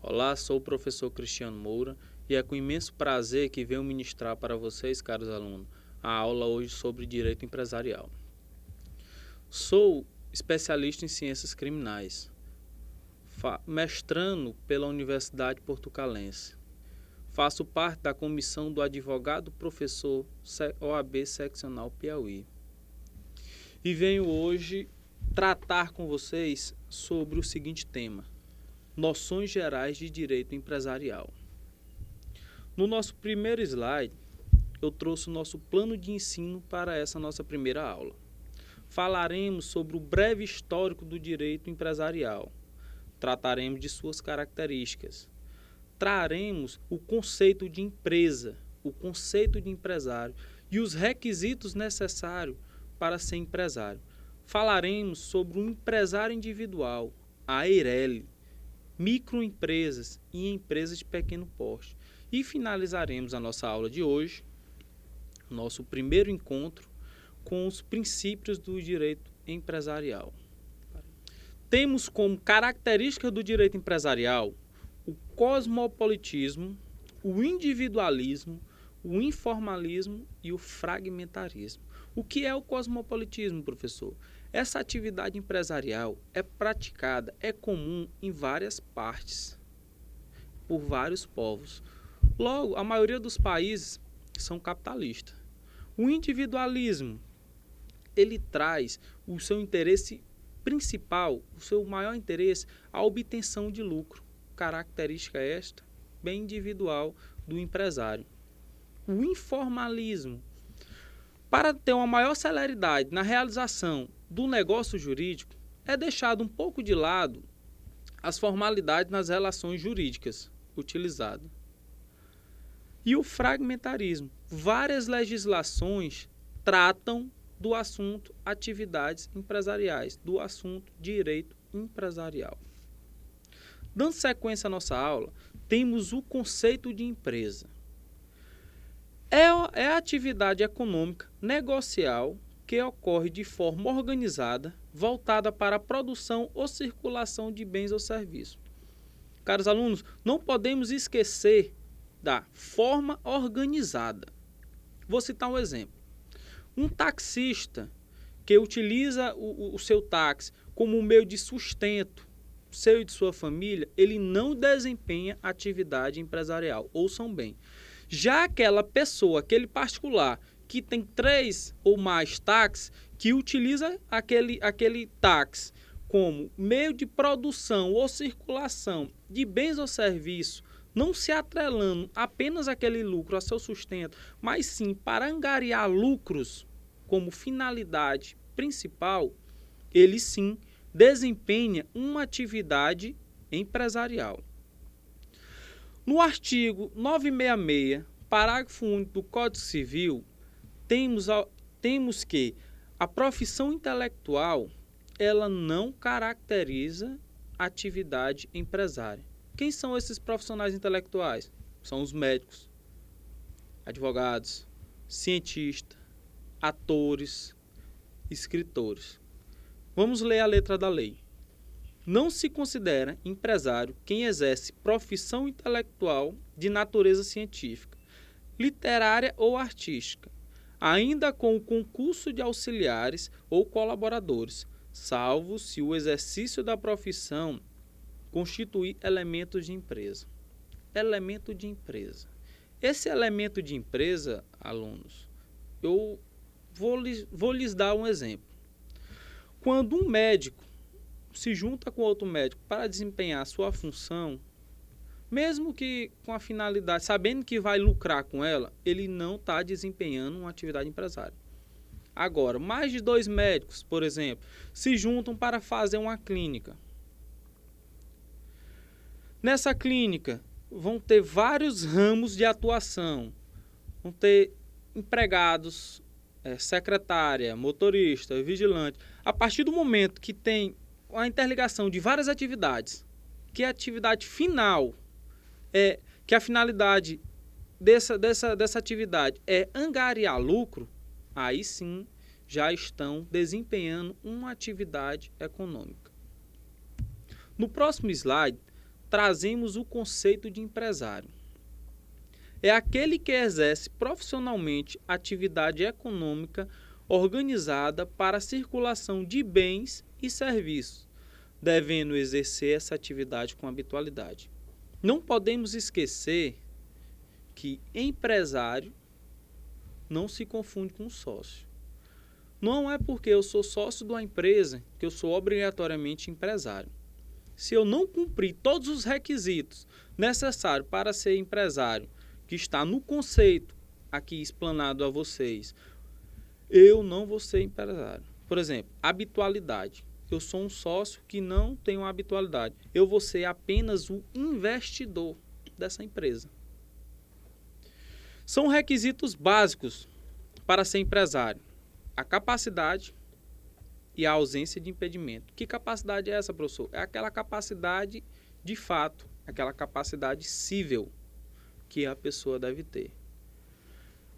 Olá, sou o professor Cristiano Moura e é com imenso prazer que venho ministrar para vocês, caros alunos, a aula hoje sobre direito empresarial. Sou especialista em ciências criminais, mestrando pela Universidade Portucalense. Faço parte da comissão do advogado professor OAB Seccional Piauí. E venho hoje tratar com vocês sobre o seguinte tema: noções gerais de direito empresarial. No nosso primeiro slide, eu trouxe o nosso plano de ensino para essa nossa primeira aula. Falaremos sobre o breve histórico do direito empresarial. Trataremos de suas características. Traremos o conceito de empresa, o conceito de empresário e os requisitos necessários para ser empresário. Falaremos sobre o empresário individual, a EIRELI, microempresas e empresas de pequeno porte. E finalizaremos a nossa aula de hoje, nosso primeiro encontro, com os princípios do direito empresarial. Temos como característica do direito empresarial o cosmopolitismo, o individualismo, o informalismo e o fragmentarismo. O que é o cosmopolitismo, professor? Essa atividade empresarial é praticada, é comum em várias partes, por vários povos. Logo, a maioria dos países são capitalistas. O individualismo, ele traz o seu interesse principal, o seu maior interesse, a obtenção de lucro. Característica esta, bem individual do empresário. O informalismo, para ter uma maior celeridade na realização do negócio jurídico, é deixado um pouco de lado as formalidades nas relações jurídicas utilizadas. E o fragmentarismo. Várias legislações tratam do assunto atividades empresariais, do assunto direito empresarial. Dando sequência à nossa aula, temos o conceito de empresa. É a atividade econômica negocial que ocorre de forma organizada, voltada para a produção ou circulação de bens ou serviços. Caros alunos, não podemos esquecer da forma organizada. Vou citar um exemplo. Um taxista que utiliza o seu táxi como meio de sustento seu e de sua família, ele não desempenha atividade empresarial. Ouçam bem. Já aquela pessoa, aquele particular, que tem 3 ou mais táxis, que utiliza aquele táxi como meio de produção ou circulação de bens ou serviços, não se atrelando apenas aquele lucro a seu sustento, mas sim para angariar lucros como finalidade principal, ele sim desempenha uma atividade empresarial. No artigo 966, parágrafo único do Código Civil, temos que a profissão intelectual ela não caracteriza atividade empresária. Quem são esses profissionais intelectuais? São os médicos, advogados, cientistas, atores, escritores. Vamos ler a letra da lei. Não se considera empresário quem exerce profissão intelectual de natureza científica, literária ou artística, ainda com o concurso de auxiliares ou colaboradores, salvo se o exercício da profissão constituir elementos de empresa. Elemento de empresa. Esse elemento de empresa, alunos, eu vou lhes dar um exemplo. Quando um médico se junta com outro médico para desempenhar sua função, mesmo que com a finalidade, sabendo que vai lucrar com ela, ele não está desempenhando uma atividade empresária. Agora, mais de 2 médicos, por exemplo, se juntam para fazer uma clínica. Nessa clínica, vão ter vários ramos de atuação. Vão ter empregados, secretária, motorista, vigilante. A partir do momento que tem a interligação de várias atividades, que a atividade final que a finalidade dessa atividade é angariar lucro, aí sim já estão desempenhando uma atividade econômica. No próximo slide, trazemos o conceito de empresário. É aquele que exerce profissionalmente atividade econômica organizada para a circulação de bens e serviços, devendo exercer essa atividade com habitualidade. Não podemos esquecer que empresário não se confunde com sócio. Não é porque eu sou sócio de uma empresa que eu sou obrigatoriamente empresário. Se eu não cumprir todos os requisitos necessários para ser empresário, que está no conceito aqui explanado a vocês, eu não vou ser empresário. Por exemplo, habitualidade. Eu sou um sócio que não tem uma habitualidade. Eu vou ser apenas o investidor dessa empresa. São requisitos básicos para ser empresário: a capacidade e a ausência de impedimento. Que capacidade é essa, professor? É aquela capacidade de fato, aquela capacidade cível que a pessoa deve ter.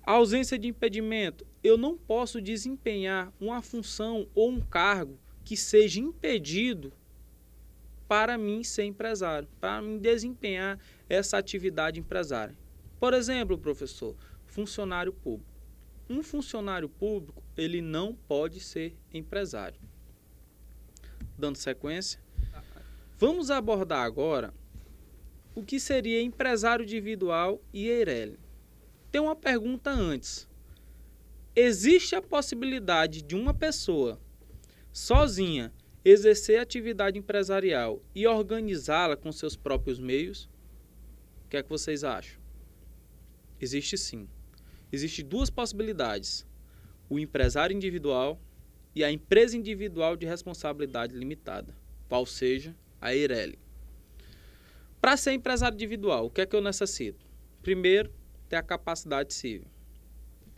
A ausência de impedimento: eu não posso desempenhar uma função ou um cargo que seja impedido para mim ser empresário, para mim desempenhar essa atividade empresária. Por exemplo, professor, funcionário público. Um funcionário público, ele não pode ser empresário. Dando sequência, vamos abordar agora o que seria empresário individual e EIRELI. Tem uma pergunta antes. Existe a possibilidade de uma pessoa sozinha exercer atividade empresarial e organizá-la com seus próprios meios? O que é que vocês acham? Existe sim. Existem duas possibilidades: o empresário individual e a empresa individual de responsabilidade limitada, qual seja a EIRELI. Para ser empresário individual, o que é que eu necessito? Primeiro, ter a capacidade civil.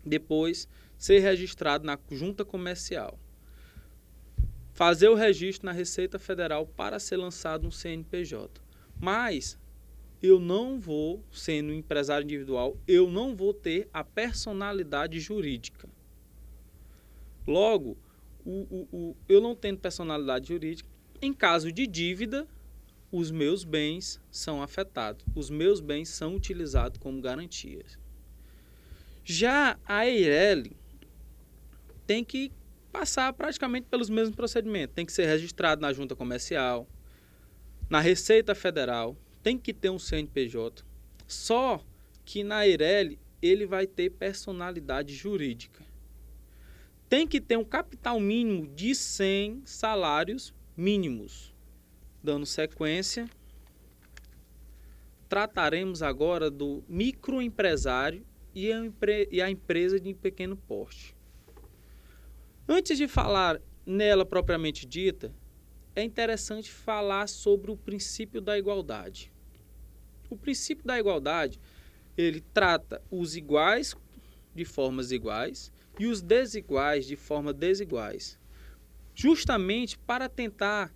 Depois, ser registrado na junta comercial. Fazer o registro na Receita Federal para ser lançado um CNPJ. Mas eu não vou, sendo um empresário individual, eu não vou ter a personalidade jurídica. Logo, eu não tendo personalidade jurídica, em caso de dívida, os meus bens são afetados. Os meus bens são utilizados como garantias. Já a EIRELI tem que passar praticamente pelos mesmos procedimentos. Tem que ser registrado na junta comercial, na Receita Federal, tem que ter um CNPJ. Só que na EIRELI ele vai ter personalidade jurídica. Tem que ter um capital mínimo de 100 salários mínimos. Dando sequência, trataremos agora do microempresário e a empresa de pequeno porte. Antes de falar nela propriamente dita, é interessante falar sobre o princípio da igualdade. O princípio da igualdade, ele trata os iguais de formas iguais e os desiguais de forma desiguais, justamente para tentar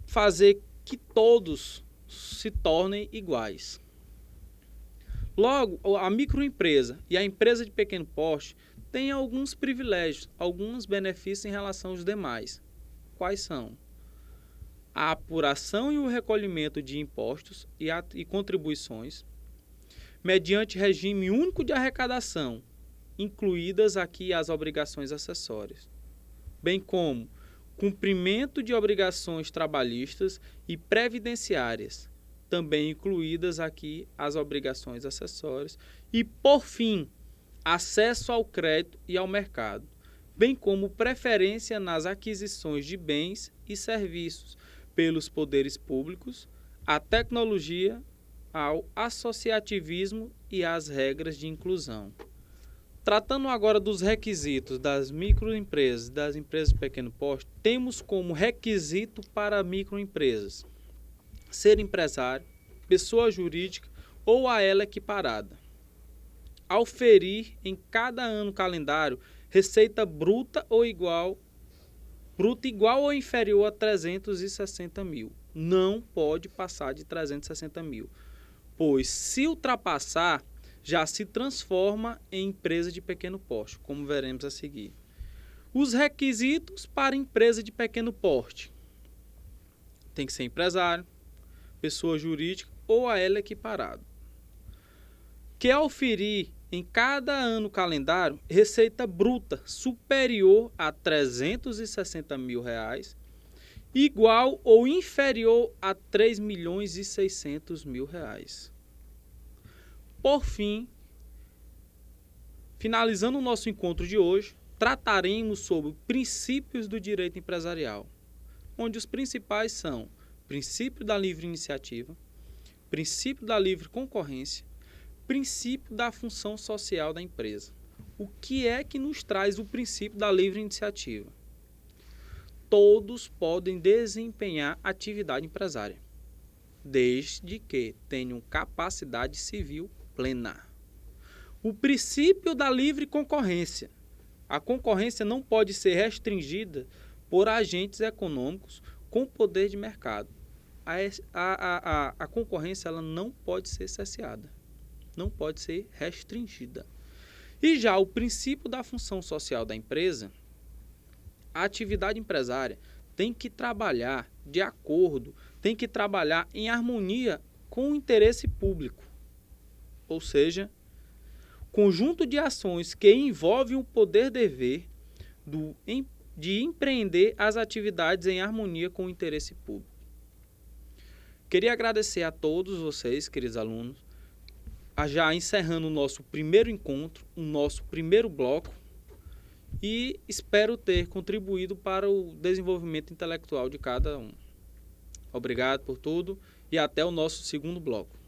fazer que todos se tornem iguais. Logo, a microempresa e a empresa de pequeno porte têm alguns privilégios, alguns benefícios em relação aos demais. Quais são? A apuração e o recolhimento de impostos e contribuições, mediante regime único de arrecadação, incluídas aqui as obrigações acessórias, bem como cumprimento de obrigações trabalhistas e previdenciárias, também incluídas aqui as obrigações acessórias, e, por fim, acesso ao crédito e ao mercado, bem como preferência nas aquisições de bens e serviços pelos poderes públicos, à tecnologia, ao associativismo e às regras de inclusão. Tratando agora dos requisitos das microempresas e das empresas de pequeno porte, temos como requisito para microempresas ser empresário, pessoa jurídica ou a ela equiparada. Auferir em cada ano calendário receita bruta igual ou inferior a 360 mil. Não pode passar de 360 mil, pois se ultrapassar, já se transforma em empresa de pequeno porte, como veremos a seguir. Os requisitos para empresa de pequeno porte: tem que ser empresário, pessoa jurídica ou a ela equiparado, que auferir em cada ano calendário receita bruta superior a R$ 360 mil, igual ou inferior a R$ 3.600.000. Por fim, finalizando o nosso encontro de hoje, trataremos sobre princípios do direito empresarial, onde os principais são princípio da livre iniciativa, princípio da livre concorrência, princípio da função social da empresa. O que é que nos traz o princípio da livre iniciativa? Todos podem desempenhar atividade empresária, desde que tenham capacidade civil plena. O princípio da livre concorrência. A concorrência não pode ser restringida por agentes econômicos com poder de mercado. A concorrência ela não pode ser cesseada, não pode ser restringida. E já o princípio da função social da empresa, a atividade empresária tem que trabalhar de acordo, tem que trabalhar em harmonia com o interesse público. Ou seja, conjunto de ações que envolvem o poder-dever de empreender as atividades em harmonia com o interesse público. Queria agradecer a todos vocês, queridos alunos, já encerrando o nosso primeiro encontro, o nosso primeiro bloco, e espero ter contribuído para o desenvolvimento intelectual de cada um. Obrigado por tudo e até o nosso segundo bloco.